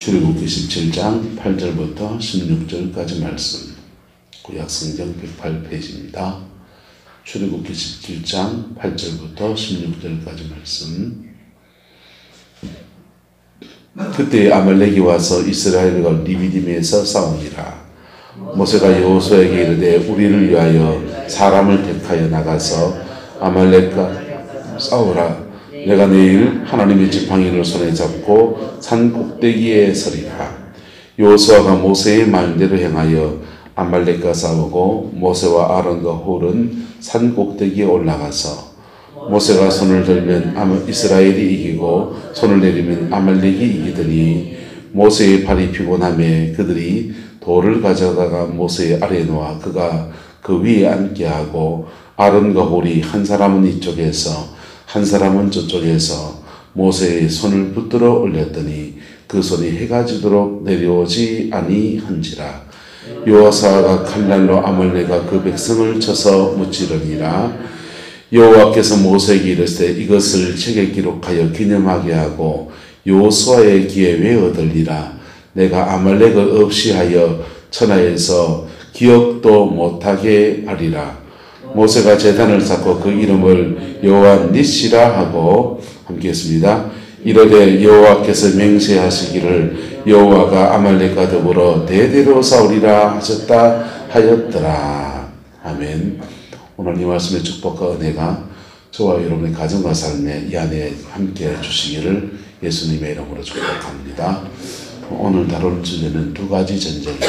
출애굽기 17장 8절부터 16절까지 말씀, 구약성경 108페이지입니다. 출애굽기 17장 8절부터 16절까지 말씀. 그때 아말렉이 와서 이스라엘과 리비딤에서 싸우니라. 모세가 여호수아에게 이르되 우리를 위하여 사람을 택하여 나가서 아말렉과 싸우라. 내가 내일 하나님의 지팡이를 손에 잡고 산 꼭대기에 서리라. 여호수아가 모세의 말대로 행하여 아말렉과 싸우고 모세와 아론과 홀은 산 꼭대기에 올라가서 모세가 손을 들면 이스라엘이 이기고 손을 내리면 아말렉이 이기더니 모세의 발이 피곤하며 그들이 돌을 가져다가 모세의 아래에 놓아 그가 그 위에 앉게 하고 아론과 홀이 한 사람은 이쪽에서 한 사람은 저쪽에서 모세의 손을 붙들어 올렸더니 그 손이 해가 지도록 내려오지 아니한지라. 여호수아가 칼날로 아말렉과 그 백성을 쳐서 무찌르니라. 여호와께서 모세에게 이르시되 이것을 책에 기록하여 기념하게 하고 여호수아의 귀에 외어 들리라. 내가 아말렉을 없이 하여 천하에서 기억도 못하게 하리라. 모세가 제단을 쌓고 그 이름을 여호와 니시라 하고 함께 했습니다. 이르되 여호와께서 맹세하시기를 여호와가 아말렉과 더불어 대대로 싸우리라 하셨다 하였더라. 아멘. 오늘 이 말씀의 축복과 은혜가 저와 여러분의 가정과 삶에 이 안에 함께 해주시기를 예수님의 이름으로 축복합니다. 오늘 다룰 주제는 두 가지 전쟁입니다.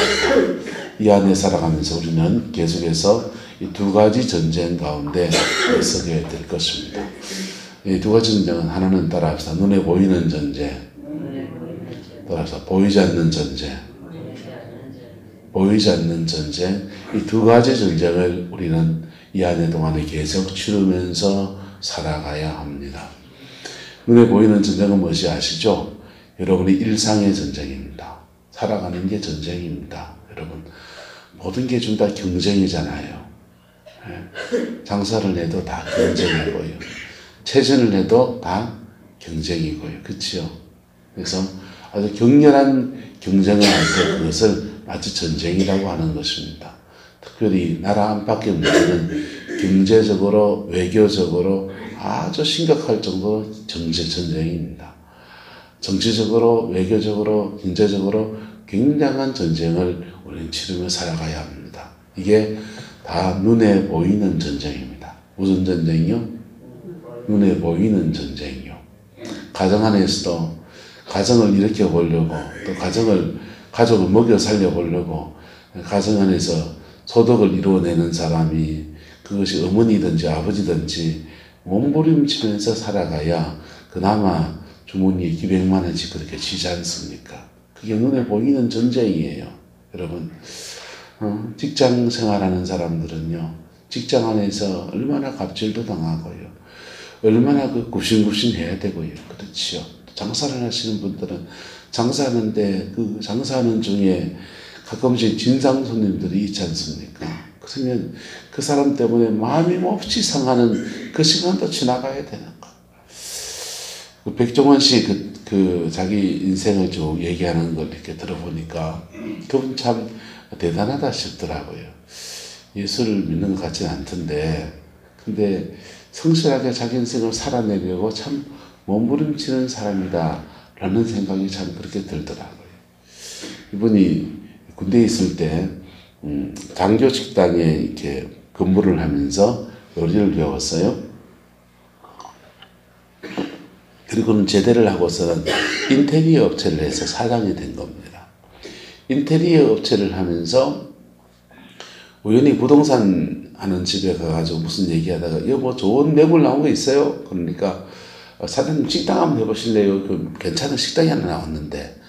이 안에 살아가면서 우리는 계속해서 이 두 가지 전쟁 가운데 서게 될 것입니다. 이 두 가지 전쟁은 하나는 따라합시다. 눈에 보이는 전쟁, 따라합시다. 보이지 않는 전쟁, 보이지 않는 전쟁. 이 두 가지 전쟁을 우리는 이 안에 동안에 계속 치르면서 살아가야 합니다. 눈에 보이는 전쟁은 무엇이 아시죠? 여러분의 일상의 전쟁입니다. 살아가는 게 전쟁입니다. 여러분, 모든 게 좀 다 경쟁이잖아요. 장사를 해도 다 경쟁이고요. 체전을 해도 다 경쟁이고요. 그렇죠? 그래서 아주 격렬한 경쟁을 할 때 그것을 마치 전쟁이라고 하는 것입니다. 특별히 나라 안팎의 문제는 경제적으로, 외교적으로 아주 심각할 정도로 전쟁입니다. 정치적으로, 외교적으로, 경제적으로 굉장한 전쟁을 우리는 치르며 살아가야 합니다. 이게 다 눈에 보이는 전쟁입니다. 무슨 전쟁이요? 눈에 보이는 전쟁이요. 가정 안에서도 가정을 일으켜 보려고 또 가족을 먹여 살려 보려고 가정 안에서 소득을 이루어내는 사람이 그것이 어머니든지 아버지든지 몸부림치면서 살아가야 그나마 주머니에 기백만 원씩 그렇게 지지 않습니까? 그게 눈에 보이는 전쟁이에요. 여러분, 직장 생활하는 사람들은요, 직장 안에서 얼마나 갑질도 당하고요, 얼마나 굽신굽신 해야 되고요. 그렇지요. 장사를 하시는 분들은 장사하는데 그 장사하는 중에 가끔씩 진상 손님들이 있지 않습니까? 그러면 그 사람 때문에 마음이 몹시 상하는 그 시간도 지나가야 되는 거. 백종원 씨 자기 인생을 쭉 얘기하는 걸 이렇게 들어보니까 그분 참 대단하다 싶더라고요. 예수를 믿는 것 같지는 않던데, 근데 성실하게 자기 인생을 살아내려고 참 몸부림치는 사람이다 라는 생각이 참 그렇게 들더라고요. 이분이 군대에 있을 때 장교 식당에 이렇게 근무를 하면서 요리를 배웠어요. 그리고는 제대를 하고서는 인테리어 업체를 해서 사장이 된 겁니다. 인테리어 업체를 하면서 우연히 부동산 하는 집에 가가지고 무슨 얘기하다가 여보 좋은 매물 나온 거 있어요? 그러니까 사장님 식당 한번 해보실래요? 괜찮은 식당이 하나 나왔는데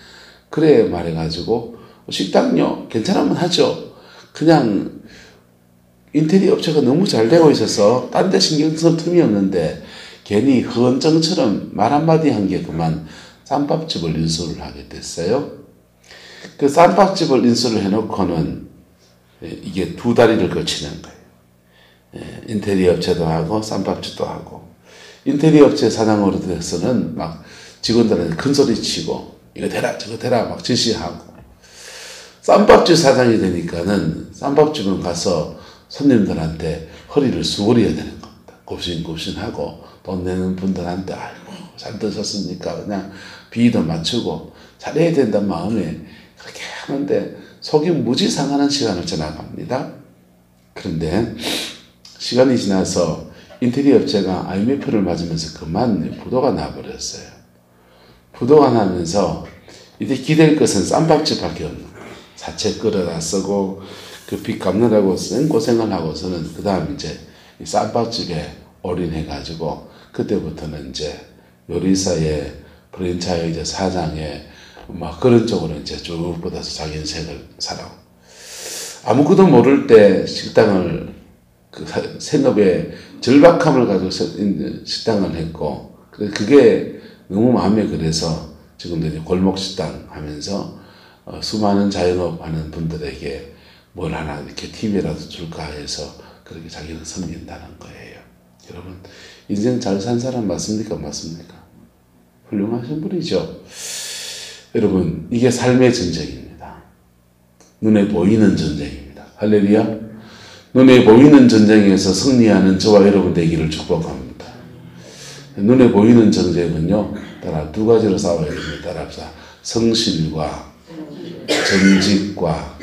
그래 말해가지고 식당요? 괜찮으면 하죠. 그냥 인테리어 업체가 너무 잘 되고 있어서 딴 데 신경 쓸 틈이 없는데 괜히 헌정처럼 말 한마디 한 게 그만 쌈밥집을 인수를 하게 됐어요. 그 쌈밥집을 인수를 해놓고는 이게 두 다리를 거치는 거예요. 인테리어 업체도 하고 쌈밥집도 하고 인테리어 업체 사장으로 돼서는 막 직원들한테 큰 소리 치고 이거 대라 저거 대라 막 지시하고 쌈밥집 사장이 되니까는 쌈밥집은 가서 손님들한테 허리를 수그려야 되는 겁니다. 굽신굽신하고 돈 내는 분들한테 아이고 잘 드셨습니까? 그냥 비위도 맞추고 잘해야 된다는 마음에 그렇게 하는데 속이 무지 상하는 시간을 지나갑니다. 그런데 시간이 지나서 인테리어 업체가 IMF를 맞으면서 그만 부도가 나버렸어요. 부도가 나면서 이제 기댈 것은 쌈밥집밖에 없는 거예요. 사채 끌어다 쓰고 그 빚 갚느라고 생고생을 하고서는 그 다음 이제 이 쌈밥집에 올인해가지고 그때부터는 이제 요리사의 프랜차이즈 사장의 막 그런 쪽으로 이제 쭉 뻗어서 자기 인생을 살아오고 아무것도 모를 때 식당을 그 생업의 절박함을 가지고 식당을 했고 그게 너무 마음에 그래서 지금도 이제 골목 식당 하면서 수많은 자영업 하는 분들에게 뭘 하나 이렇게 TV라도 줄까 해서 그렇게 자기는 섬긴다는 거예요. 여러분 인생 잘 산 사람 맞습니까? 맞습니까? 훌륭하신 분이죠. 여러분 이게 삶의 전쟁입니다. 눈에 보이는 전쟁입니다. 할렐루야. 눈에 보이는 전쟁에서 승리하는 저와 여러분 되기를 축복합니다. 눈에 보이는 전쟁은요 따라 두 가지로 싸워야 됩니다. 따라서 성실과 정직과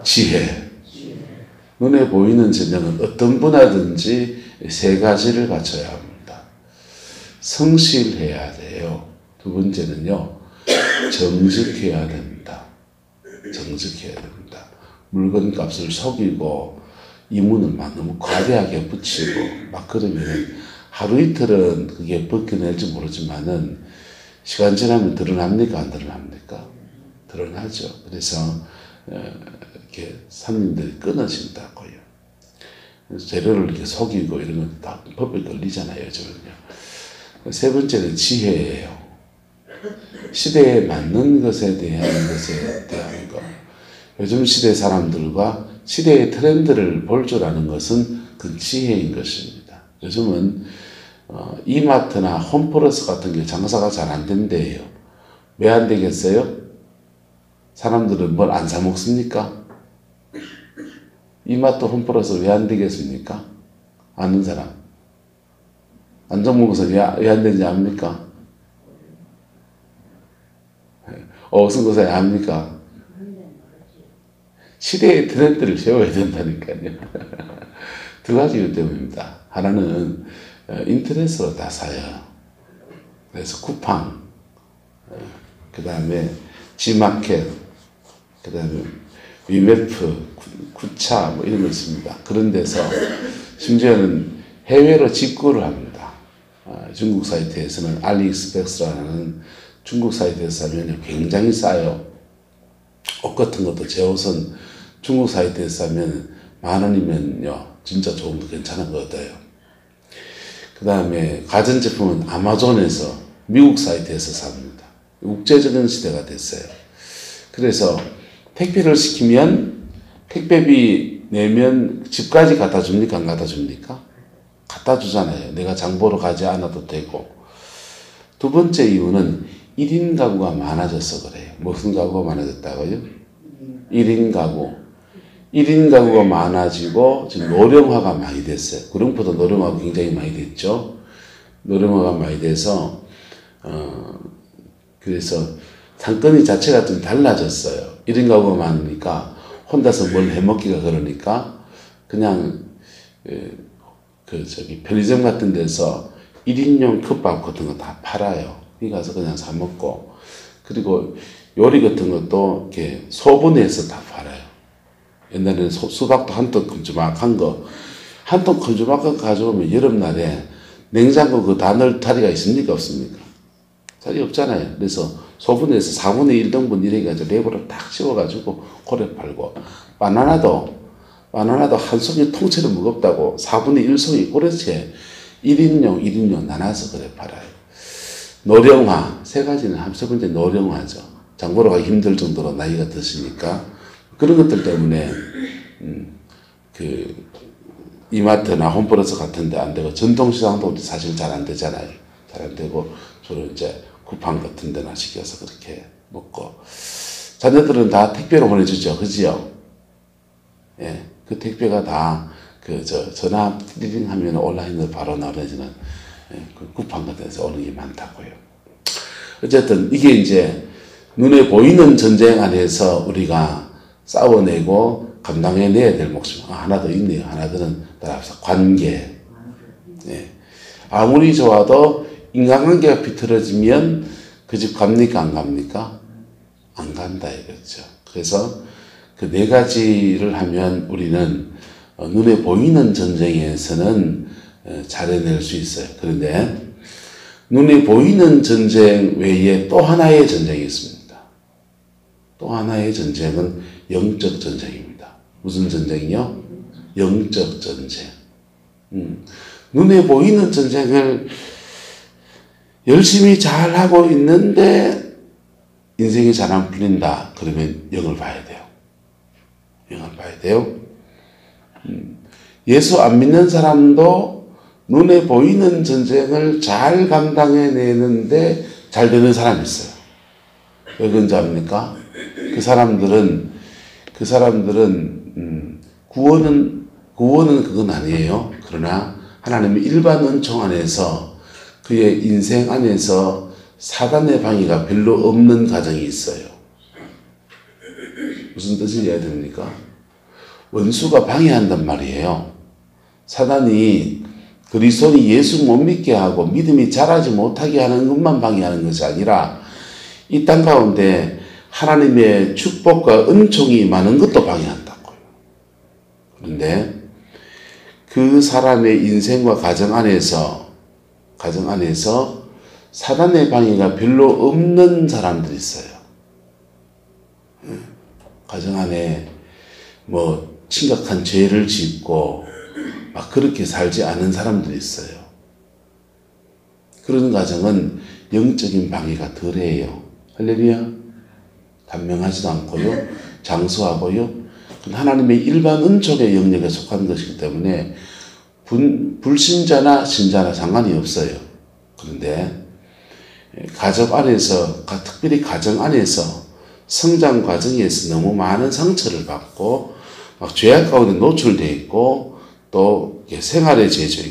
지혜. 눈에 보이는 전쟁은 어떤 분야든지 세 가지를 갖춰야 합니다. 성실해야 돼요. 두 번째는요 정직해야 됩니다. 정직해야 됩니다. 물건값을 속이고 이문을 막 너무 과대하게 붙이고 막 그러면 하루 이틀은 그게 벗겨낼지 모르지만은 시간 지나면 드러납니까? 안 드러납니까? 드러나죠. 그래서 이렇게 손님들이 끊어진다고요. 재료를 이렇게 속이고 이런 건 다 법에 걸리잖아요. 요즘은요. 세 번째는 지혜예요. 시대에 맞는 것에 대한 거. 요즘 시대 사람들과 시대의 트렌드를 볼 줄 아는 것은 그 지혜인 것입니다. 요즘은 이마트나 홈플러스 같은 게 장사가 잘 안 된대요. 왜 안 되겠어요? 사람들은 뭘 안 사 먹습니까? 이마트 홈플러스 왜 안 되겠습니까? 아는 사람. 안정목에서 왜 안 되는지 압니까? 어승거사에 압니까? 시대의 트렌드를 세워야 된다니까요. 두 가지 이유 때문입니다. 하나는 인터넷으로 다 사요. 그래서 쿠팡, 그 다음에 G마켓, 그 다음에 위메프, 쿠차 뭐 이런 거 있습니다. 그런 데서 심지어는 해외로 직구를 합니다. 중국 사이트에서는 알리익스프레스라는 중국 사이트에서 사면 굉장히 싸요. 옷 같은 것도 제 옷은 중국 사이트에서 사면 10,000원이면요 진짜 좋은 거 괜찮은 거 얻어요. 그 다음에 가전제품은 아마존에서 미국 사이트에서 삽니다. 국제적인 시대가 됐어요. 그래서 택배를 시키면 택배비 내면 집까지 갖다 줍니까? 안 갖다 줍니까? 갖다 주잖아요. 내가 장 보러 가지 않아도 되고. 두 번째 이유는 1인 가구가 많아져서 그래요. 무슨 가구가 많아졌다고요? 1인 가구. 1인 가구가 많아지고 지금 노령화가 많이 됐어요. 구룡포도 노령화가 굉장히 많이 됐죠. 노령화가 많이 돼서 그래서 상권이 자체가 좀 달라졌어요. 1인 가구가 많으니까 혼자서 뭘 해먹기가 그러니까 그냥 편의점 같은 데서 1인용 컵밥 같은 거 다 팔아요. 거기 가서 그냥 사 먹고 그리고 요리 같은 것도 이렇게 소분해서 다 팔아요. 옛날에는 수박도 한 통 큼지막한 거, 한 통 큼지막한 거 가져오면 여름날에 냉장고 그 다 넣을 자리가 있습니까? 없습니까? 자리 없잖아요. 그래서 소분해서 4분의 1등분 이래가지고 랩으로 딱 씌워가지고 고래 팔고, 바나나도 한 송이 통째로 무겁다고 4분의 1송이 고래채 1인용 나눠서 그래 팔아요. 노령화, 세 번째 노령화죠. 장보러 가기 힘들 정도로 나이가 드시니까 그런 것들 때문에 이마트나 홈플러스 같은 데 안 되고 전통시장도 사실 잘 안 되잖아요. 잘 안 되고 주로 이제 쿠팡 같은 데나 시켜서 그렇게 먹고. 자녀들은 다 택배로 보내주죠. 그지요? 예. 그 택배가 다 전화 띠링 하면 온라인으로 바로 나눠지는 그 쿠팡 같은 데서 오는 게 많다고요. 어쨌든 이게 이제 눈에 보이는 전쟁 안에서 우리가 싸워내고 감당해내야 될 목숨. 하나 더 있네요. 하나 더는 따라서 관계. 예. 아무리 좋아도 인간관계가 비틀어지면 그 집 갑니까? 안 갑니까? 안 간다 이거죠. 그래서 그 네 가지를 하면 우리는 눈에 보이는 전쟁에서는 잘 해낼 수 있어요. 그런데 눈에 보이는 전쟁 외에 또 하나의 전쟁이 있습니다. 또 하나의 전쟁은 영적 전쟁입니다. 무슨 전쟁이요? 영적 전쟁. 눈에 보이는 전쟁을 열심히 잘 하고 있는데 인생이 잘 안 풀린다. 그러면 영을 봐야 돼요. 영을 봐야 돼요. 예수 안 믿는 사람도 눈에 보이는 전쟁을 잘 감당해내는데 잘 되는 사람이 있어요. 왜 그런지 압니까? 그 사람들은 구원은 그건 아니에요. 그러나 하나님의 일반 은총 안에서 그의 인생 안에서 사단의 방해가 별로 없는 가정이 있어요. 무슨 뜻인지 이해해야 됩니까? 원수가 방해한단 말이에요. 사단이 그리스도인이 예수 못 믿게 하고 믿음이 자라지 못하게 하는 것만 방해하는 것이 아니라 이 땅 가운데 하나님의 축복과 은총이 많은 것도 방해한다고요. 그런데 그 사람의 인생과 가정 안에서 사단의 방해가 별로 없는 사람들이 있어요. 가정 안에 뭐 심각한 죄를 짓고 막 그렇게 살지 않은 사람들이 있어요. 그런 가정은 영적인 방해가 덜해요. 할렐루야. 단명하지도 않고요. 장수하고요. 하나님의 일반 은총의 영역에 속한 것이기 때문에 불신자나 신자나 상관이 없어요. 그런데 가족 안에서, 특별히 가정 안에서 성장 과정에서 너무 많은 상처를 받고 막 죄악 가운데 노출되어 있고 또 생활의 죄죠.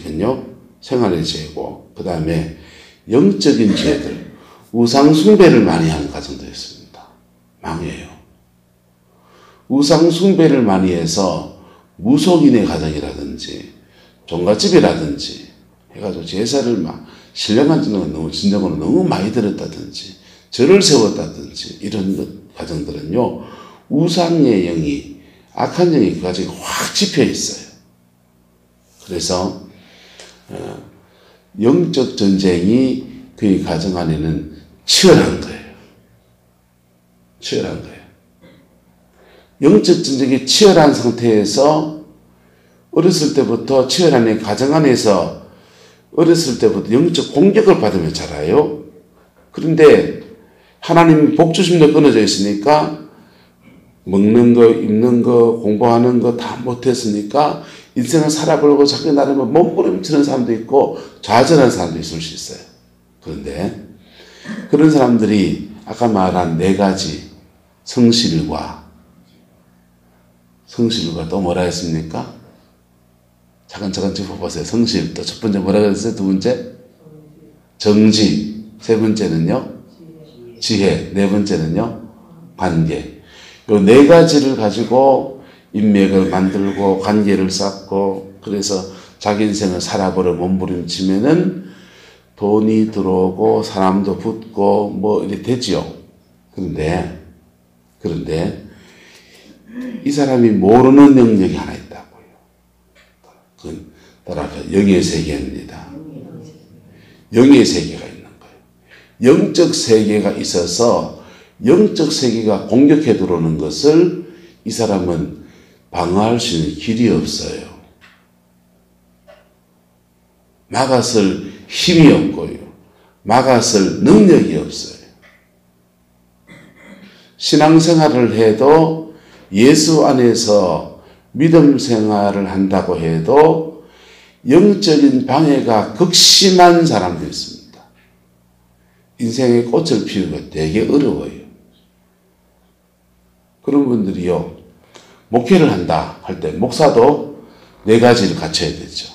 생활의 죄고 그 다음에 영적인 죄들, 우상 숭배를 많이 하는 가정도 있습니다. 망해요. 우상 숭배를 많이 해서 무속인의 가정이라든지 종갓집이라든지 해가지고 제사를 막 신령한 진정으로 너무 많이 들었다든지 절을 세웠다든지 이런 가정들은요 우상의 영이 악한 영이 그 가정에 확 집혀 있어요. 그래서 영적 전쟁이 그의 가정 안에는 치열한 거예요. 치열한 거예요. 영적 전쟁이 치열한 상태에서 어렸을 때부터 치열한 가정 안에서 어렸을 때부터 영적 공격을 받으며 자라요. 그런데 하나님 복 주심도 끊어져 있으니까 먹는 거, 입는 거, 공부하는 거 다 못했으니까 인생을 살아보려고 자기 나름을 몸부림치는 사람도 있고 좌절하는 사람도 있을 수 있어요. 그런데 그런 사람들이 아까 말한 네 가지 성실과 또 뭐라 했습니까? 차근차근 짚어보세요. 성실, 또 첫 번째 뭐라 그랬어요? 두 번째? 정지. 세 번째는요? 지혜. 네 번째는요? 관계. 요 네 가지를 가지고 인맥을 만들고 관계를 쌓고 그래서 자기 인생을 살아보려 몸부림치면은 돈이 들어오고 사람도 붙고 뭐 이렇게 되지요. 그런데 이 사람이 모르는 영역이 하나 있다고요. 그건 따라서 영의 세계입니다. 영의 세계가 있는 거예요. 영적 세계가 있어서 영적 세계가 공격해 들어오는 것을 이 사람은 방어할 수 있는 길이 없어요. 막아설 힘이 없고요. 막아설 능력이 없어요. 신앙생활을 해도 예수 안에서 믿음 생활을 한다고 해도 영적인 방해가 극심한 사람도 있습니다. 인생의 꽃을 피우기가 되게 어려워요. 그런 분들이요, 목회를 한다 할 때 목사도 4가지를 갖춰야 되죠.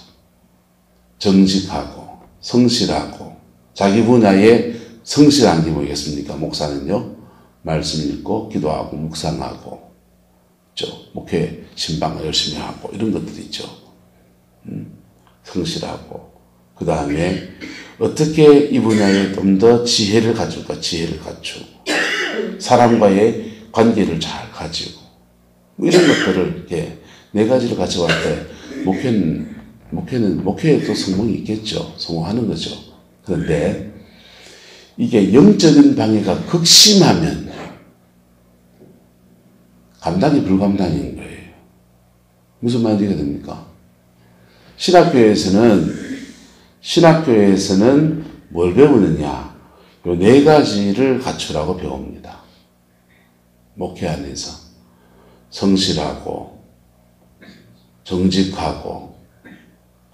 정직하고 성실하고 자기 분야에 성실한 게 뭐겠습니까? 목사는요, 말씀 읽고 기도하고 묵상하고 목회 신방을 열심히 하고 이런 것들이 있죠. 성실하고 그 다음에 어떻게 이 분야에 좀 더 지혜를 가질까? 지혜를 갖추고 사람과의 관계를 잘 가지고 뭐 이런 것들을 이렇게 4가지를 가져갈 때 목회에도 성공이 있겠죠. 성공하는 거죠. 그런데 이게 영적인 방해가 극심하면 감당이 불감당인 거예요. 무슨 말이 됩니까? 신학교에서는 뭘 배우느냐? 요 4가지를 갖추라고 배웁니다. 목회 안에서 성실하고 정직하고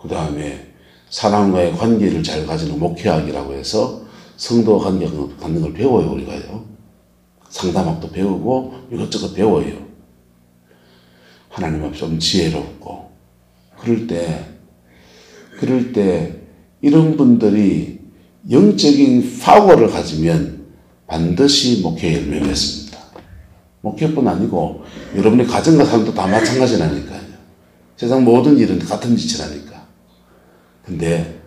그 다음에 사람과의 관계를 잘 가지는 목회학이라고 해서 성도와 관계 갖는 걸 배워요. 우리가요. 상담학도 배우고 이것저것 배워요. 하나님 앞에 좀 지혜롭고 그럴 때 이런 분들이 영적인 파워를 가지면 반드시 목회에 열매 맺습니다. 목회뿐 아니고 여러분의 가정과 삶도 다 마찬가지라니까요. 세상 모든 일은 같은 짓이라니까. 근데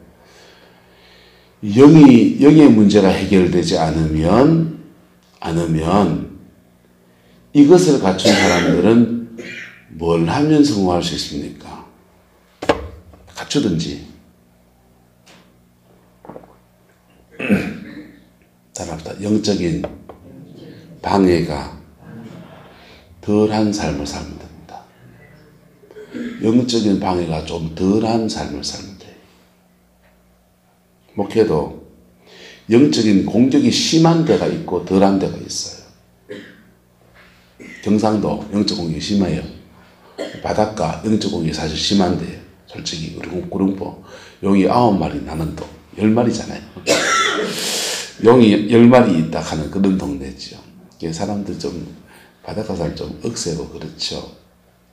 영의 문제가 해결되지 않으면 이것을 갖춘 사람들은 뭘 하면 성공할 수 있습니까? 갖추든지 따라합시다. 영적인 방해가 덜한 삶을 살면 됩니다. 영적인 방해가 좀 덜한 삶을 살면 돼요. 목회도 영적인 공격이 심한 데가 있고 덜한 데가 있어요. 경상도 영적 공격이 심해요. 바닷가 영적 공격이 사실 심한데요. 솔직히 구릉포 용이 9마리 나는 또 10마리잖아요. 용이 10마리 있다 하는 그런 동네죠. 사람들 좀 바닷가 사람 좀 억세고 그렇죠.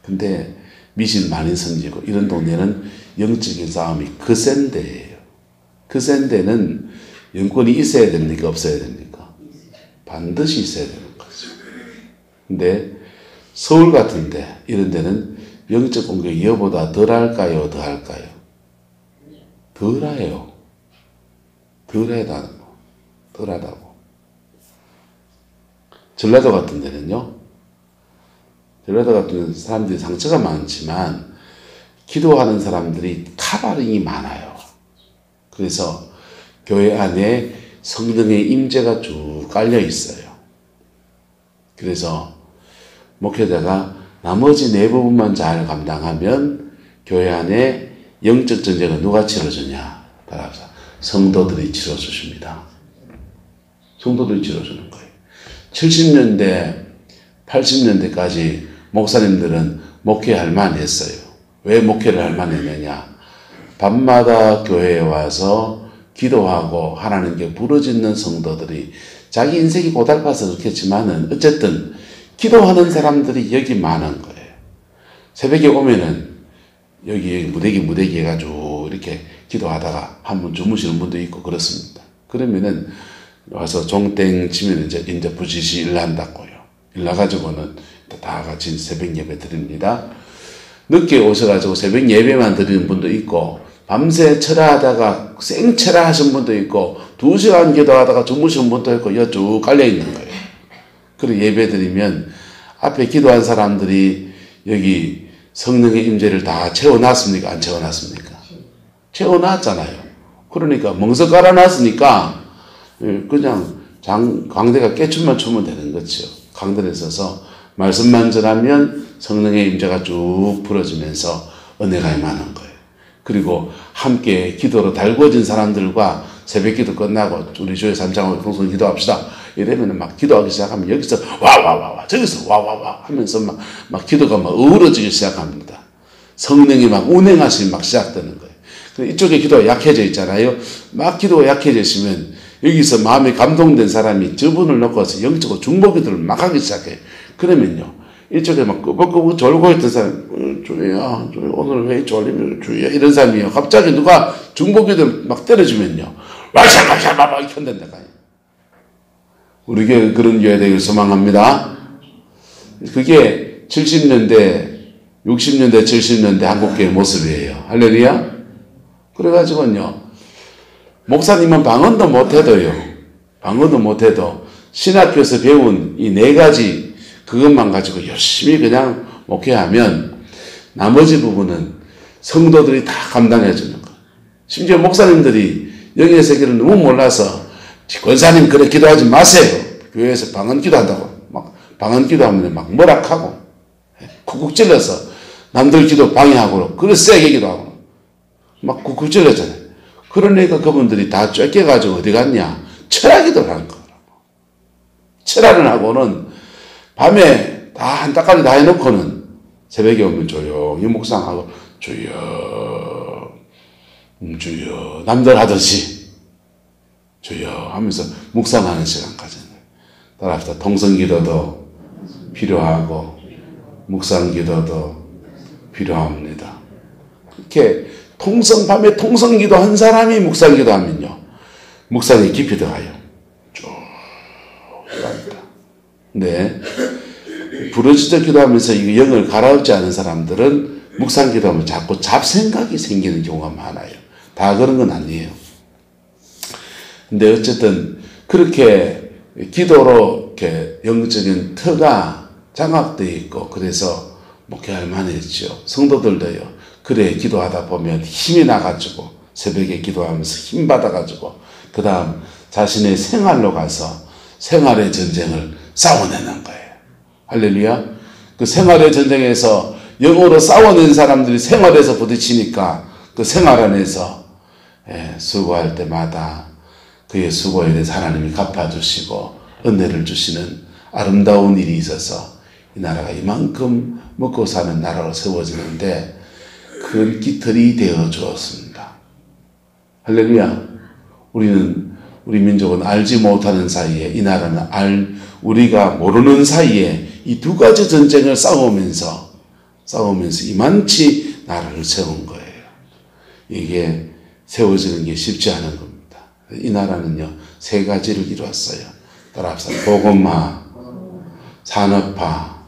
근데 미신 많이 생기고 이런 동네는 영적인 싸움이 거센 데예요. 거센 데는 영권이 있어야 됩니까? 없어야 됩니까? 반드시 있어야 되는 거죠. 근데 서울 같은데 이런 데는 영적 공격이 이보다 덜할까요? 더할까요? 덜해요. 덜하다고. 전라도 같은 데는요. 전라도 같은 데는 사람들이 상처가 많지만 기도하는 사람들이 카바링이 많아요. 그래서 교회 안에 성령의 임재가 쭉 깔려 있어요. 그래서 목회자가 나머지 4부분만 잘 감당하면 교회 안에 영적 전쟁은 누가 치러주냐? 따라합시다. 성도들이 치러주십니다. 성도들이 치러주는 거예요. 70년대, 80년대까지 목사님들은 목회할 만했어요. 왜 목회를 할 만했느냐? 밤마다 교회에 와서 기도하고 하나님께 부르짖는 성도들이 자기 인생이 고달파서 그렇겠지만은 어쨌든 기도하는 사람들이 여기 많은 거예요. 새벽에 오면은 여기 무대기 해가지고 이렇게 기도하다가 한번 주무시는 분도 있고 그렇습니다. 그러면은 와서 종땡 치면 이제 부지시 일난다고요. 일나가지고는 다 같이 새벽 예배 드립니다. 늦게 오셔가지고 새벽 예배만 드리는 분도 있고 밤새 철야하다가 생철야 하신 분도 있고 2시간 기도하다가 주무시는 분도 있고 여기 쭉 깔려있는 거예요. 그리고 예배 드리면 앞에 기도한 사람들이 여기 성령의 임재를 다 채워놨습니까? 안 채워놨습니까? 채워놨잖아요. 그러니까 멍석 깔아놨으니까 그냥 광대가 깨춤만 추면 되는 거죠. 강단에 서서 말씀만 전하면 성령의 임재가 쭉 풀어지면서 은혜가 임하는 거예요. 그리고 함께 기도로 달궈진 사람들과 새벽 기도 끝나고 우리 교회 삼장하고 평소에 기도합시다. 이러면 막 기도하기 시작하면 여기서 와와와와 저기서 와와와 하면서 막 기도가 막 어우러지기 시작합니다. 성령이 막 운행하시면 막 시작되는 거예요. 이쪽에 기도가 약해져 있잖아요. 막 기도가 약해지시면 여기서 마음이 감동된 사람이 저분을 놓고서 영적으로 중보기도를 막 하기 시작해. 그러면요, 이쪽에 막 끄벅끄벅 졸고 있던 사람, 주야, 오늘 왜 졸리면 주야, 이런 사람이요. 갑자기 누가 중보기도를 막 때려주면요, 와샤와샤와샤 이렇게 한다니까. 우리 교회 그런 교회 되길 소망합니다. 그게 70년대, 60년대, 70년대 한국교회 모습이에요. 할렐루야? 그래가지고요, 목사님은 방언도 못해도요, 방언도 못해도 신학교에서 배운 이 4가지 그것만 가지고 열심히 그냥 목회하면 나머지 부분은 성도들이 다 감당해 주는 거예요. 심지어 목사님들이 영의 세계를 너무 몰라서 권사님 그래 기도하지 마세요. 교회에서 방언 기도한다고 막 방언 기도하면 막 뭐락하고 쿡쿡 찔러서 남들 기도 방해하고 그래 세게 기도하고 막 쿡쿡 찔렀잖아요. 그러니까 그분들이 다 쫓겨가지고 어디 갔냐? 철학기도를 하는 거라고. 철학을 하고는 밤에 다 한따까리 다 해놓고는 새벽에 오면 조용히 묵상하고 주여 주여 남들 하듯이 주여 하면서 묵상하는 시간 가져요. 따라합시다. 통성기도도 필요하고 묵상기도도 필요합니다. 이렇게 밤에 통성기도 한 사람이 묵상기도 하면요, 묵상이 깊이 들어가요. 쭉 들어갑니다. 네. 부르짖어 기도하면서 이 영을 갈아엎지 않은 사람들은 묵상기도 하면 자꾸 잡생각이 생기는 경우가 많아요. 다 그런 건 아니에요. 근데 어쨌든 그렇게 기도로 이렇게 영적인 터가 장악되어 있고 그래서 목회할 만했죠. 성도들도요. 그래 기도하다 보면 힘이 나가지고 새벽에 기도하면서 힘 받아가지고 그 다음 자신의 생활로 가서 생활의 전쟁을 싸워내는 거예요. 할렐루야. 그 생활의 전쟁에서 영으로 싸워낸 사람들이 생활에서 부딪히니까 그 생활 안에서 수고할 때마다 그의 수고에 대해서 하나님이 갚아주시고 은혜를 주시는 아름다운 일이 있어서 이 나라가 이만큼 먹고 사는 나라로 세워지는데 큰 깃털이 되어 주었습니다. 할렐루야. 우리 민족은 알지 못하는 사이에 이 나라는 우리가 모르는 사이에 이 2가지 전쟁을 싸우면서 이만치 나라를 세운 거예요. 이게 세워지는 게 쉽지 않은 겁니다. 이 나라는요 3가지를 이루었어요. 따라합시다. 복음화, 산업화,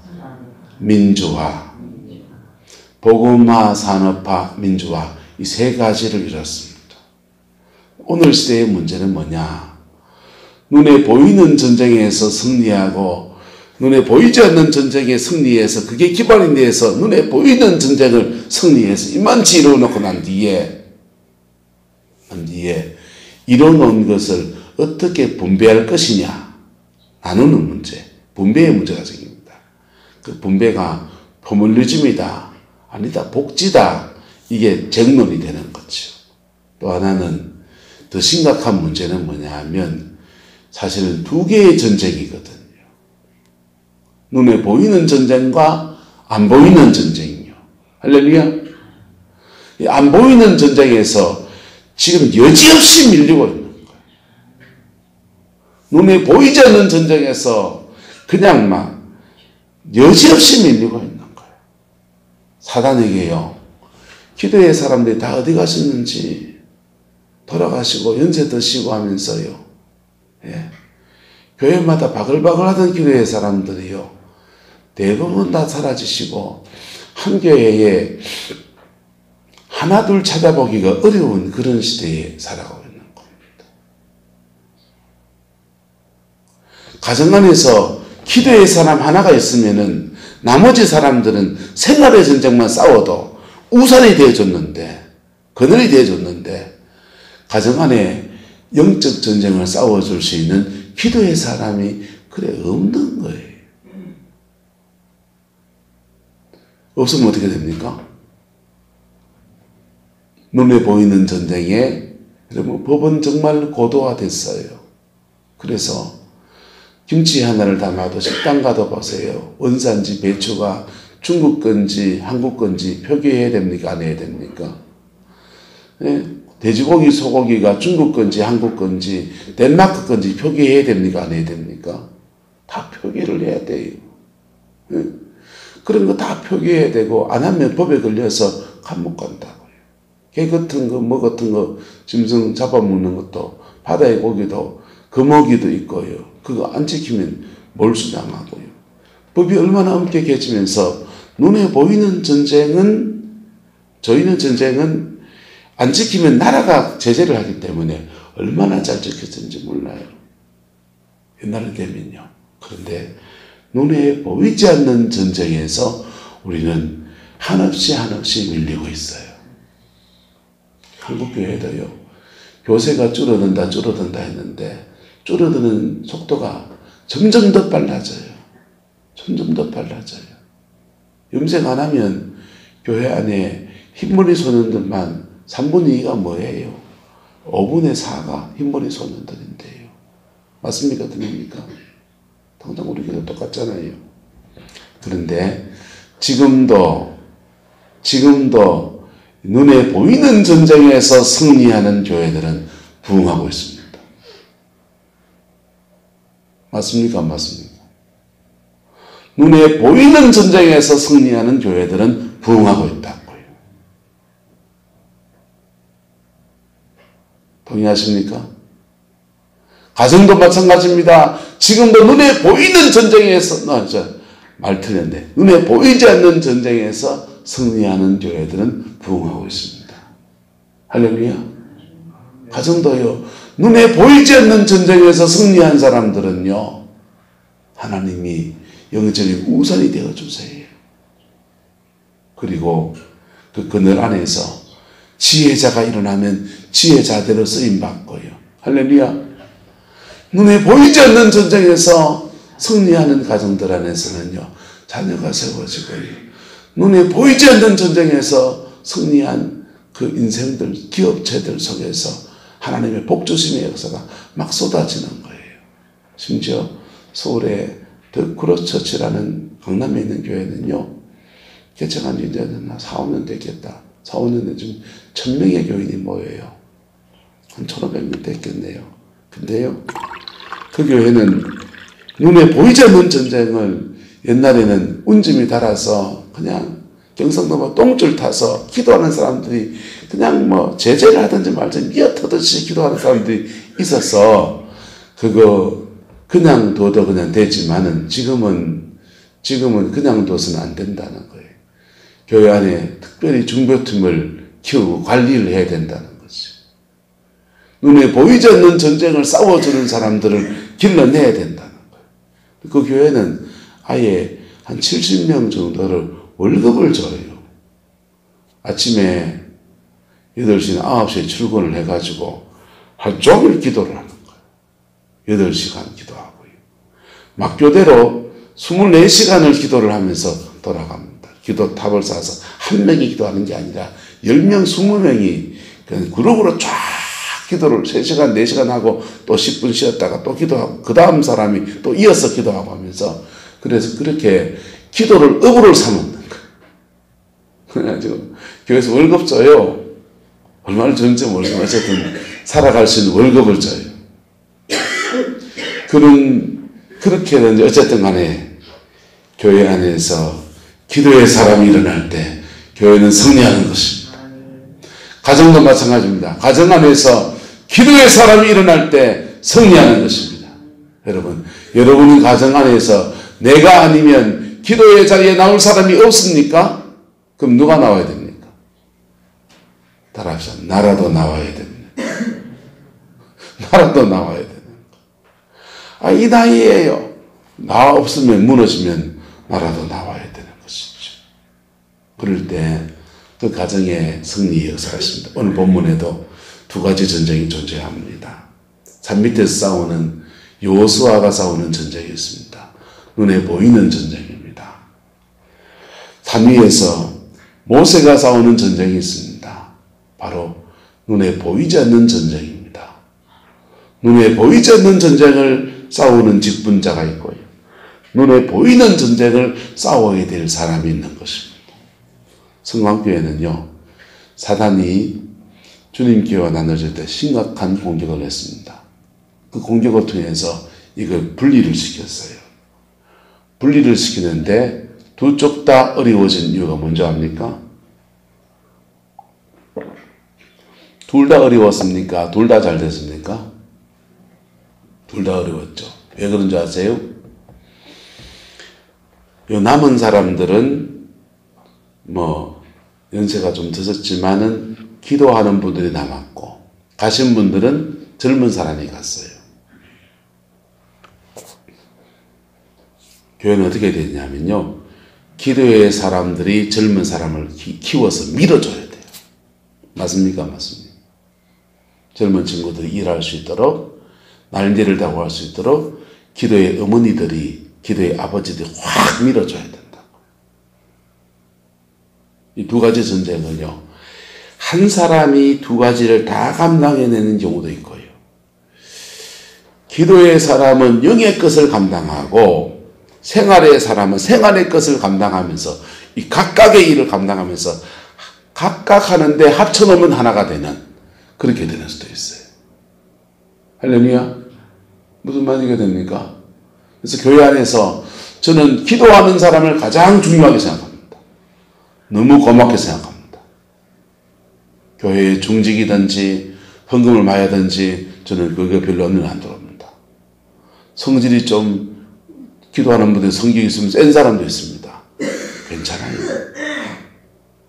민주화. 복음화, 산업화, 민주화 이 3가지를 이뤘습니다. 오늘 시대의 문제는 뭐냐? 눈에 보이는 전쟁에서 승리하고 눈에 보이지 않는 전쟁에 승리해서 그게 기반이 돼서 눈에 보이는 전쟁을 승리해서 이만치 이루어놓고 난 뒤에 이뤄놓은 것을 어떻게 분배할 것이냐 나누는 문제, 분배의 문제가 생깁니다. 그 분배가 포퓰리즘이다, 아니다 복지다, 이게 쟁론이 되는 거죠. 또 하나는 더 심각한 문제는 뭐냐 하면 사실은 2개의 전쟁이거든요. 눈에 보이는 전쟁과 안 보이는 전쟁이요. 할렐루야. 안 보이는 전쟁에서 지금 여지없이 밀리고 있는 거예요. 눈에 보이지 않는 전쟁에서 그냥 막 여지없이 밀리고 있는 거예요. 사단에게요. 기도의 사람들이 다 어디 가셨는지 돌아가시고 연세 드시고 하면서요. 교회마다 바글바글 하던 기도의 사람들이요. 대부분 다 사라지시고 한 교회에 하나 둘 찾아보기가 어려운 그런 시대에 살아가고 있는 겁니다. 가정 안에서 기도의 사람 하나가 있으면은 나머지 사람들은 생활의 전쟁만 싸워도 우산이 되어줬는데, 그늘이 되어줬는데, 가정 안에 영적 전쟁을 싸워줄 수 있는 기도의 사람이 그래 없는 거예요. 없으면 어떻게 됩니까? 눈에 보이는 전쟁에 법은 정말 고도화됐어요. 그래서 김치 하나를 담아도 식당 가도 보세요. 원산지 배추가 중국 건지 한국 건지 표기해야 됩니까? 안 해야 됩니까? 돼지고기, 소고기가 중국 건지 한국 건지 덴마크 건지 표기해야 됩니까? 안 해야 됩니까? 다 표기를 해야 돼요. 그런 거 다 표기해야 되고 안 하면 법에 걸려서 감옥 간다고요. 개 같은 거, 뭐 같은 거 짐승 잡아먹는 것도 바다의 고기도 금어기도 있고요. 그거 안 지키면 몰수당하고요. 법이 얼마나 엄격해지면서 눈에 보이는 전쟁은 저희는 전쟁은 안 지키면 나라가 제재를 하기 때문에 얼마나 잘 지켜졌는지 몰라요. 옛날에 되면요. 그런데 눈에 보이지 않는 전쟁에서 우리는 한없이 한없이 밀리고 있어요. 한국 교회도요. 교세가 줄어든다 했는데 줄어드는 속도가 점점 더 빨라져요. 점점 더 빨라져요. 염색 안 하면 교회 안에 흰머리 소년들만 3분의 2가 뭐예요? 5분의 4가 흰머리 소년들인데요. 맞습니까? 들립니까? 당장 우리 교회 똑같잖아요. 그런데 지금도 눈에 보이는 전쟁에서 승리하는 교회들은 부흥하고 있습니다. 맞습니까? 안 맞습니까? 눈에 보이는 전쟁에서 승리하는 교회들은 부흥하고 있다고요. 동의하십니까? 가정도 마찬가지입니다. 지금도 눈에 보이는 전쟁에서, 말 틀렸네. 눈에 보이지 않는 전쟁에서 승리하는 교회들은 부흥하고 있습니다. 할렐루야. 가정도요. 눈에 보이지 않는 전쟁에서 승리한 사람들은요. 하나님이 영적인 우선이 되어주세요. 그리고 그 그늘 안에서 지혜자가 일어나면 지혜자대로 쓰임받고요. 할렐루야. 눈에 보이지 않는 전쟁에서 승리하는 가정들 안에서는요. 자녀가 세워지고요. 눈에 보이지 않는 전쟁에서 승리한 그 인생들, 기업체들 속에서 하나님의 복주심의 역사가 막 쏟아지는 거예요. 심지어 서울의 더 크로스처치라는 강남에 있는 교회는요. 개척한 지 이제 4, 5년 됐겠다. 4, 5년에 지금 1000명의 교인이 모여요. 한 1500명 됐겠네요. 근데요. 그 교회는 눈에 보이지 않는 전쟁을 옛날에는 운짐이 달아서 그냥 경상도 똥줄 타서 기도하는 사람들이 그냥 뭐 제재를 하든지 말든지 미어터듯이 기도하는 사람들이 있어서 그거 그냥 둬도 그냥 되지만은 지금은 그냥 둬서는 안 된다는 거예요. 교회 안에 특별히 중보팀을 키우고 관리를 해야 된다는 거지. 눈에 보이지 않는 전쟁을 싸워주는 사람들을 길러내야 된다는 거예요. 그 교회는 아예 한 70명 정도를 월급을 줘요. 아침에 8시나 9시에 출근을 해가지고 하루 종일 기도를 하는 거예요. 8시간 기도하고요. 막교대로 24시간을 기도를 하면서 돌아갑니다. 기도탑을 쌓아서 한 명이 기도하는 게 아니라 10명, 20명이 그냥 그룹으로 쫙 기도를 3시간, 4시간 하고 또 10분 쉬었다가 또 기도하고 그 다음 사람이 또 이어서 기도하고 하면서 그래서 그렇게 기도를 업으로 삼는 거예요. 그래가지고 교회에서 월급 줘요. 얼마나 주는지 모르지만 어쨌든 살아갈 수 있는 월급을 줘요. 그렇게는 어쨌든 간에 교회 안에서 기도의 사람이 일어날 때 교회는 승리하는 것입니다. 가정도 마찬가지입니다. 가정 안에서 기도의 사람이 일어날 때 승리하는 것입니다. 여러분 가정 안에서 내가 아니면 기도의 자리에 나올 사람이 없습니까? 그럼 누가 나와야 됩니까? 따라합시다. 나라도 나와야 됩니다. 나라도 나와야 됩니다. 이 나이에요. 나 없으면 무너지면 나라도 나와야 되는 것이죠. 그럴 때 그 가정의 승리의 역사가 있습니다. 오늘 본문에도 2가지 전쟁이 존재합니다. 산 밑에서 싸우는 여호수아가 싸우는 전쟁이 있습니다. 눈에 보이는 전쟁입니다. 산 위에서 모세가 싸우는 전쟁이 있습니다. 바로 눈에 보이지 않는 전쟁입니다. 눈에 보이지 않는 전쟁을 싸우는 직분자가 있고요. 눈에 보이는 전쟁을 싸워야 될 사람이 있는 것입니다. 성광교회는요. 사단이 주님께와 나눠질 때 심각한 공격을 했습니다. 그 공격을 통해서 이걸 분리를 시켰어요. 분리를 시키는데 두 쪽 다 어려워진 이유가 뭔지 압니까? 둘 다 어려웠습니까? 둘 다 잘 됐습니까? 둘 다 어려웠죠. 왜 그런지 아세요? 요 남은 사람들은 연세가 좀 드셨지만은 기도하는 분들이 남았고, 가신 분들은 젊은 사람이 갔어요. 교회는 어떻게 되냐면요, 기도의 사람들이 젊은 사람을 키워서 밀어줘야 돼요. 맞습니까? 맞습니다. 젊은 친구들이 일할 수 있도록, 날개를 다고 할 수 있도록 기도의 어머니들이, 기도의 아버지들이 확 밀어줘야 된다. 이 두 가지 전쟁은요, 한 사람이 두 가지를 다 감당해내는 경우도 있고요. 기도의 사람은 영의 것을 감당하고, 생활의 사람은 생활의 것을 감당하면서, 이 각각의 일을 감당하면서 각각 하는데 합쳐놓으면 하나가 되는, 그렇게 되는 수도 있어요. 할렐루야? 무슨 말이가 됩니까? 그래서 교회 안에서 저는 기도하는 사람을 가장 중요하게 생각합니다. 너무 고맙게 생각합니다. 교회에 중직이든지 헌금을 마야든지 저는 그게 별로 눈에 안 들어옵니다. 성질이 좀, 기도하는 분들 성격이 있으면 센 사람도 있습니다. 괜찮아요.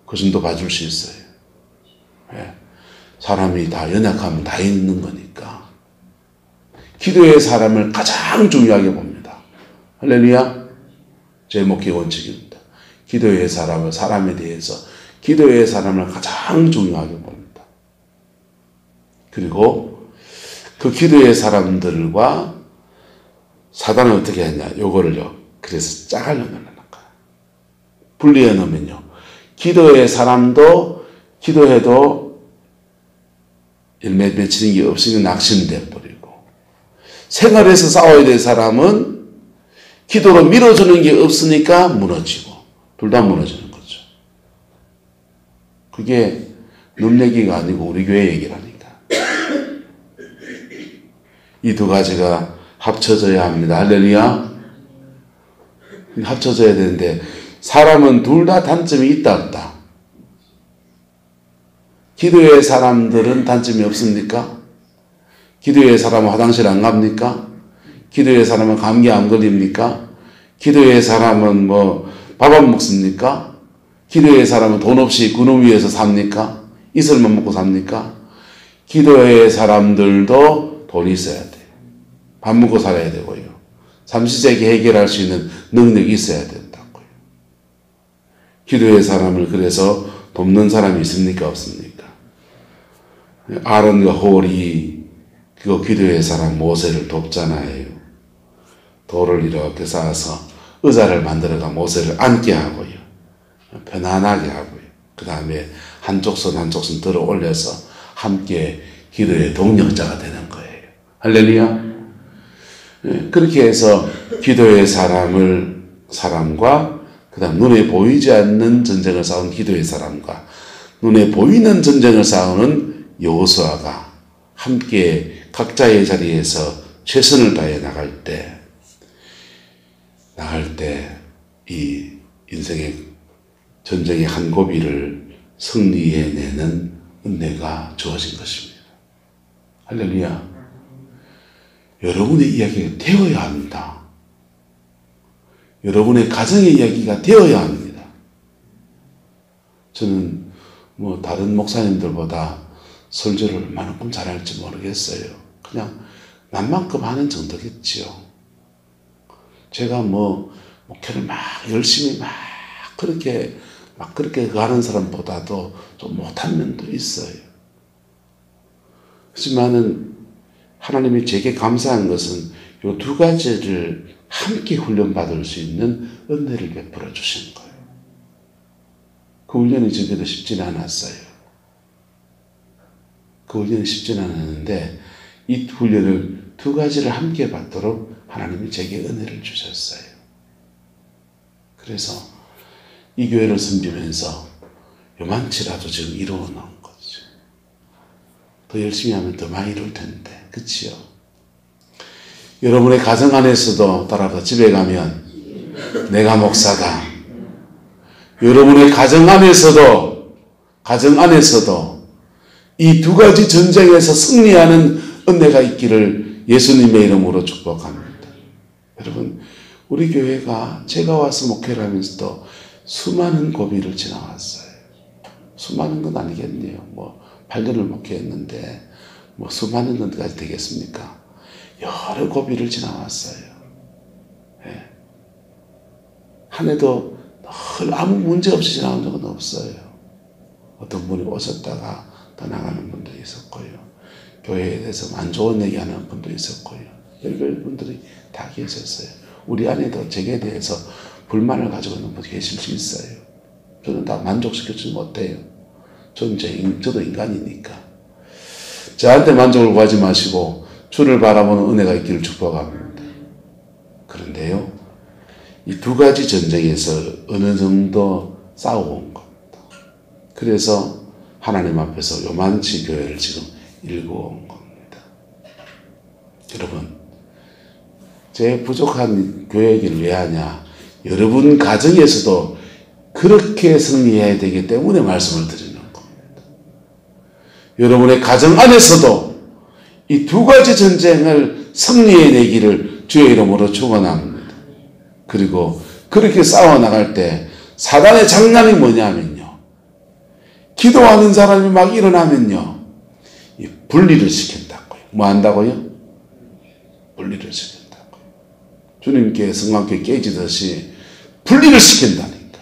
그 정도 봐줄 수 있어요. 네. 사람이 다 연약하면 다 있는 거니까. 기도의 사람을 가장 중요하게 봅니다. 할렐루야. 제 목회 원칙입니다. 기도의 사람을, 사람에 대해서 기도의 사람을 가장 중요하게 봅니다. 그리고 그 기도의 사람들과 사단은 어떻게 했냐, 요거를요, 그래서 짝을 넣는 거야. 분리해 놓으면요, 기도의 사람도 기도해도 열매 맺히는 게 없으면 낙심돼 버리고, 생활에서 싸워야 될 사람은 기도로 밀어주는 게 없으니까 무너지고, 둘 다 무너지는 거죠. 그게 놈 얘기가 아니고 우리 교회 얘기라니까. 이 두 가지가 합쳐져야 합니다. 할렐루야. 합쳐져야 되는데, 사람은 둘 다 단점이 있다 없다. 기도의 사람들은 단점이 없습니까? 기도의 사람은 화장실 안 갑니까? 기도의 사람은 감기 안 걸립니까? 기도의 사람은 밥 안 먹습니까? 기도의 사람은 돈 없이 그놈 위에서 삽니까? 이슬만 먹고 삽니까? 기도의 사람들도 돈이 있어야 돼요. 밥 먹고 살아야 되고요. 삼시세끼 해결할 수 있는 능력이 있어야 된다고요. 기도의 사람을 그래서 돕는 사람이 있습니까? 없습니까? 아론과 홀이 그 기도의 사람 모세를 돕잖아요. 돌을 이렇게 쌓아서 의자를 만들어가 모세를 앉게 하고요. 편안하게 하고요. 그 다음에 한쪽 손 들어 올려서 함께 기도의 동력자가 되는 거예요. 할렐루야. 그렇게 해서 기도의 사람과 그 다음 눈에 보이지 않는 전쟁을 싸운 기도의 사람과 눈에 보이는 전쟁을 싸우는 여호수아가 함께 각자의 자리에서 최선을 다해 나갈 때 이 인생의 전쟁의 한 고비를 승리해내는 은혜가 주어진 것입니다. 할렐루야. 여러분의 이야기가 되어야 합니다. 여러분의 가정의 이야기가 되어야 합니다. 저는 다른 목사님들보다 설교를 얼마만큼 잘할지 모르겠어요. 그냥 남만큼 하는 정도겠지요. 제가 목회를 막 열심히 그렇게 하는 사람보다도 좀 못한 면도 있어요. 하지만은 하나님이 제게 감사한 것은 이 두 가지를 함께 훈련받을 수 있는 은혜를 베풀어 주신 거예요. 그 훈련이 저에게도 쉽지는 않았어요. 그 훈련이 쉽지는 않았는데 이 훈련을 두 가지를 함께 받도록 하나님이 제게 은혜를 주셨어요. 그래서 이 교회를 섬기면서 요만치라도 지금 이루어 놓은 거죠. 더 열심히 하면 더 많이 이룰 텐데. 그치요? 여러분의 가정 안에서도 따라서 집에 가면 내가 목사다. 여러분의 가정 안에서도 이 두 가지 전쟁에서 승리하는 은혜가 있기를 예수님의 이름으로 축복합니다. 여러분, 우리 교회가 제가 와서 목회를 하면서도 수많은 고비를 지나왔어요. 수많은 건 아니겠네요. 8년을 목회했는데 수많은 건까지 되겠습니까? 여러 고비를 지나왔어요. 예. 한 해도 늘 아무 문제 없이 지나온 적은 없어요. 어떤 분이 오셨다가 떠나가는 분도 있었고요. 교회에 대해서 안 좋은 얘기하는 분도 있었고요. 별별 분들이 다 계셨어요. 우리 안에도 제게 대해서 불만을 가지고 있는 분이 계실 수 있어요. 저는 다 만족시켜주지 못해요. 저도 인간이니까. 저한테 만족을 구하지 마시고 주를 바라보는 은혜가 있기를 축복합니다. 그런데요, 이 두 가지 전쟁에서 어느 정도 싸워온 겁니다. 그래서 하나님 앞에서 요만치 교회를 지금 일구어온 겁니다. 여러분, 제 부족한 교회 얘기를 왜 하냐? 여러분 가정에서도 그렇게 승리해야 되기 때문에 말씀을 드리는 겁니다. 여러분의 가정 안에서도 이 두 가지 전쟁을 승리해내기를 주의 이름으로 축원합니다. 그리고 그렇게 싸워나갈 때 사단의 장난이 뭐냐면요, 기도하는 사람이 막 일어나면요, 분리를 시킨다고요. 뭐 한다고요? 분리를 시킨다고요. 주님께 성관계 깨지듯이 분리를 시킨다니까.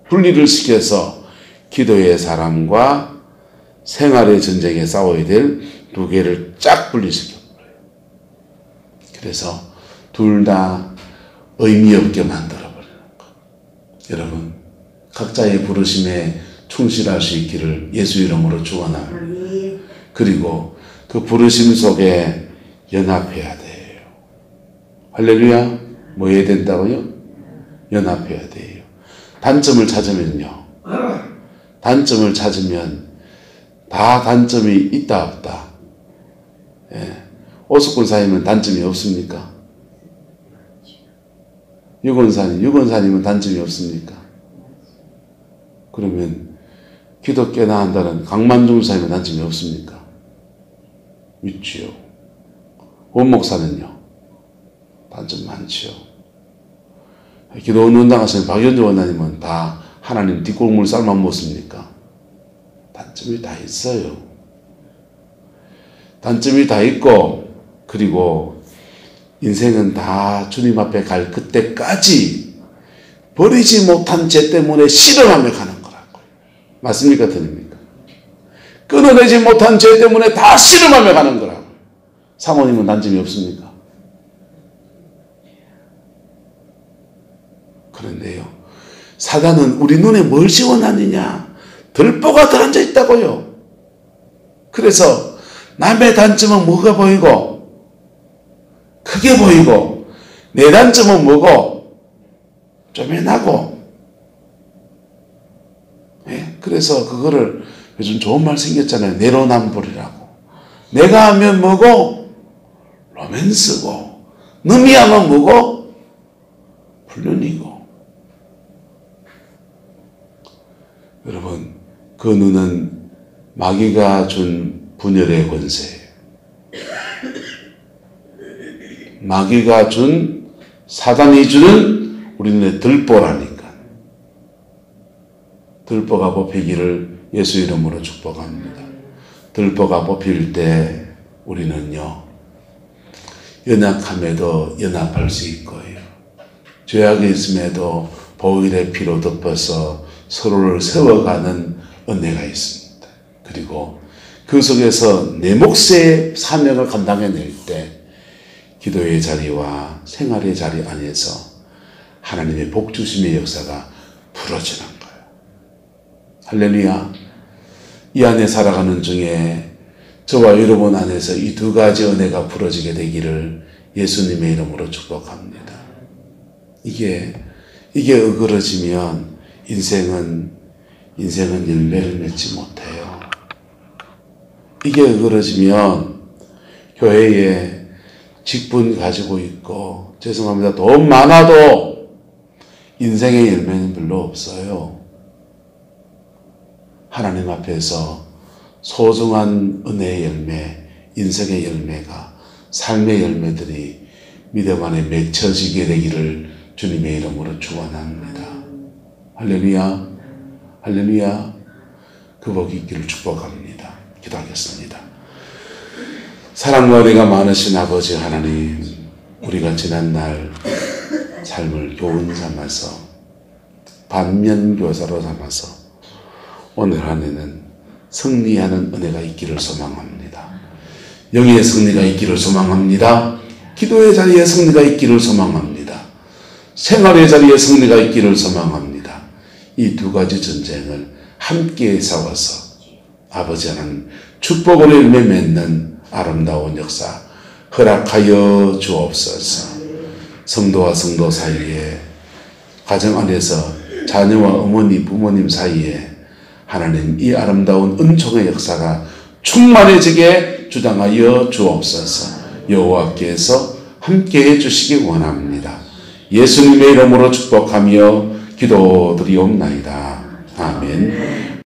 분리를 시켜서 기도의 사람과 생활의 전쟁에 싸워야 될 두 개를 쫙 분리시켜버려요. 그래서 둘 다 의미 없게 만들어버리는 거. 여러분, 각자의 부르심에 충실할 수 있기를 예수 이름으로 축원합니다. 그리고 그 부르심 속에 연합해야 돼요. 할렐루야. 뭐 해야 된다고요? 연합해야 돼요. 단점을 찾으면요, 단점을 찾으면 다 단점이 있다 없다. 예. 오숙군 사님은 단점이 없습니까? 유건사님은 단점이 없습니까? 그러면 기독교나 한다는 강만중 사님은 단점이 없습니까? 있지요. 원목사는요, 단점 많지요. 기도원당 하시는 박연주 원장님은 다 하나님 뒷골물 삶아 먹습니까? 단점이 다 있어요. 단점이 다 있고, 그리고 인생은 다 주님 앞에 갈 그때까지 버리지 못한 죄 때문에 실험하며 가는 거라고요. 맞습니까? 틀립니까? 끊어내지 못한 죄 때문에 다 실험하며 가는 거라고요. 사모님은 단점이 없습니까? 그런데요, 사단은 우리 눈에 뭘 지원하느냐? 들보가 들어앉아 있다고요. 그래서 남의 단점은 뭐가 보이고 크게 보이고, 내 단점은 뭐고 쪼매나고. 예? 그래서 그거를 요즘 좋은 말 생겼잖아요. 내로남불이라고. 내가 하면 뭐고 로맨스고, 남이 하면 뭐고 불륜이고. 여러분, 그 눈은 마귀가 준 분열의 권세예요. 마귀가 준, 사단이 주는 우리 눈에 들보라니까. 들보가 뽑히기를 예수 이름으로 축복합니다. 들보가 뽑힐 때 우리는요, 연약함에도 연합할 수 있고요, 죄악이 있음에도 보혈의 피로 덮어서 서로를 세워가는 은혜가 있습니다. 그리고 그 속에서 내 몫의 사명을 감당해낼 때 기도의 자리와 생활의 자리 안에서 하나님의 복주심의 역사가 풀어지는 거예요. 할렐루야. 이 안에 살아가는 중에 저와 여러분 안에서 이 두 가지 은혜가 풀어지게 되기를 예수님의 이름으로 축복합니다. 이게 어그러지면 인생은 열매를 맺지 못해요. 이게 어그러지면 교회에 직분 가지고 있고, 죄송합니다, 돈 많아도 인생의 열매는 별로 없어요. 하나님 앞에서 소중한 은혜의 열매, 인생의 열매가, 삶의 열매들이 믿음 안에 맺혀지게 되기를 주님의 이름으로 축원합니다. 할렐루야, 할렐루야. 그 복이 있기를 축복합니다. 기도하겠습니다. 사랑과 은혜가 많으신 아버지 하나님, 우리가 지난날 삶을 교훈 삼아서, 반면교사로 삼아서 오늘 한 해는 승리하는 은혜가 있기를 소망합니다. 영의 승리가 있기를 소망합니다. 기도의 자리에 승리가 있기를 소망합니다. 생활의 자리에 승리가 있기를 소망합니다. 이 두 가지 전쟁을 함께 싸워서 아버지 하나님 축복으로 열매 맺는 아름다운 역사 허락하여 주옵소서. 성도와 성도 사이에, 가정 안에서 자녀와 어머니 부모님 사이에 하나님 이 아름다운 은총의 역사가 충만해지게 주장하여 주옵소서. 여호와께서 함께해 주시기 원합니다. 예수님의 이름으로 축복하며 기도드리옵나이다. 아멘.